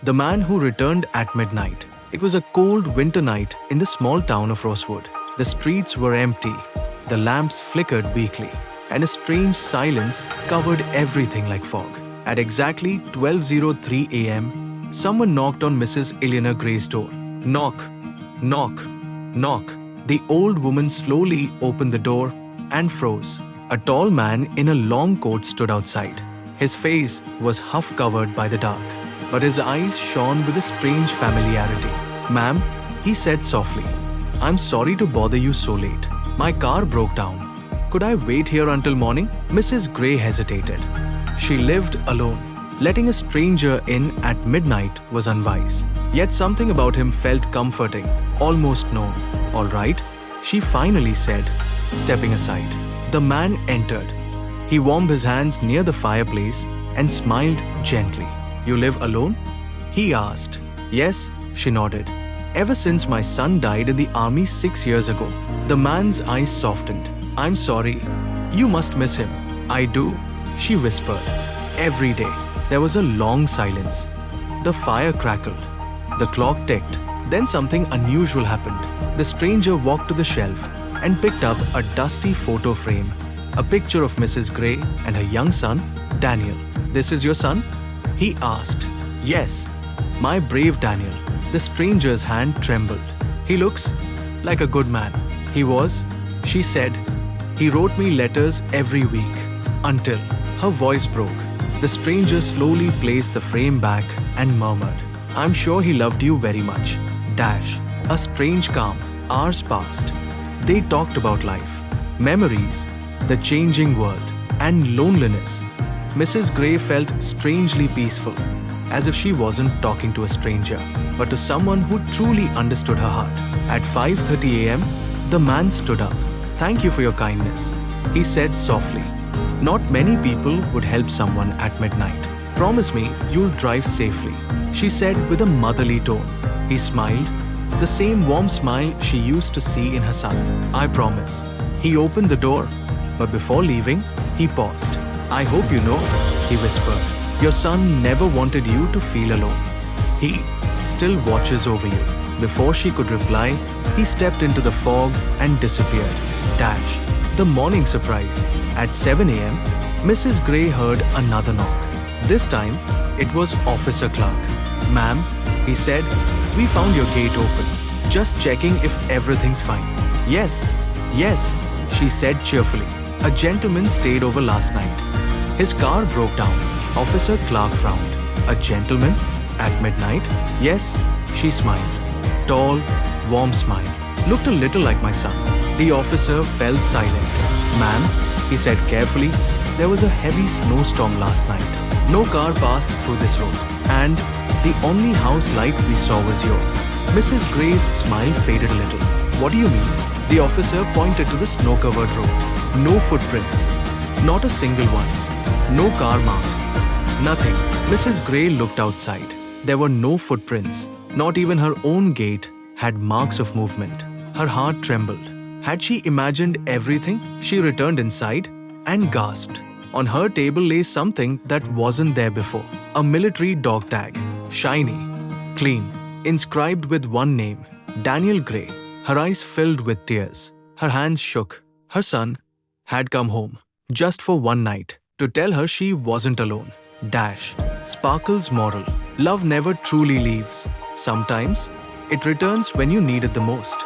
The Man Who Returned at Midnight. It was a cold winter night in the small town of Rosewood. The streets were empty, the lamps flickered weakly, and a strange silence covered everything like fog. At exactly 12:03 a.m., someone knocked on Mrs. Eleanor Gray's door. Knock, knock, knock. The old woman slowly opened the door and froze. A tall man in a long coat stood outside. His face was half covered by the dark, but his eyes shone with a strange familiarity. "Ma'am," he said softly, "I'm sorry to bother you so late. My car broke down. Could I wait here until morning?" Mrs. Gray hesitated. She lived alone. Letting a stranger in at midnight was unwise. Yet something about him felt comforting, almost known. "All right," she finally said, stepping aside. The man entered. He warmed his hands near the fireplace and smiled gently. "You live alone?" he asked. "Yes," she nodded. "Ever since my son died in the army 6 years ago." The man's eyes softened. "I'm sorry. You must miss him." "I do," she whispered. Every day. There was a long silence. The fire crackled. The clock ticked. Then something unusual happened. The stranger walked to the shelf and picked up a dusty photo frame. A picture of Mrs. Gray and her young son, Daniel. "This is your son?" he asked. "Yes, my brave Daniel." The stranger's hand trembled. "He looks like a good man." "He was," she said. "He wrote me letters every week." Until her voice broke. The stranger slowly placed the frame back and murmured, "I'm sure he loved you very much." Dash. A strange calm. Hours passed. They talked about life, memories, the changing world, and loneliness. Mrs. Gray felt strangely peaceful, as if she wasn't talking to a stranger, but to someone who truly understood her heart. At 5:30 a.m., the man stood up. "Thank you for your kindness," he said softly. "Not many people would help someone at midnight. Promise me you'll drive safely," she said with a motherly tone. He smiled, the same warm smile she used to see in her son. "I promise." He opened the door, but before leaving, he paused. "I hope you know," he whispered, "your son never wanted you to feel alone. He still watches over you." Before she could reply, he stepped into the fog and disappeared. Dash. The morning surprise. At 7 a.m., Mrs. Gray heard another knock. This time, it was Officer Clark. "Ma'am," he said, "we found your gate open. Just checking if everything's fine." "Yes, yes," she said cheerfully. "A gentleman stayed over last night. His car broke down." Officer Clark frowned. "A gentleman? At midnight?" "Yes," she smiled. Tall, warm smile. "Looked a little like my son." The officer fell silent. "Ma'am," he said carefully, "there was a heavy snowstorm last night. No car passed through this road, and the only house light we saw was yours." Mrs. Gray's smile faded a little. "What do you mean?" The officer pointed to the snow-covered road. No footprints. Not a single one. No car marks. Nothing. Mrs. Gray looked outside. There were no footprints. Not even her own gate had marks of movement. Her heart trembled. Had she imagined everything? She returned inside and gasped. On her table lay something that wasn't there before. A military dog tag. Shiny. Clean. Inscribed with one name. Daniel Gray. Her eyes filled with tears. Her hands shook. Her son had come home. Just for one night. To tell her she wasn't alone. Dash. Sparkle's moral. Love never truly leaves. Sometimes, it returns when you need it the most.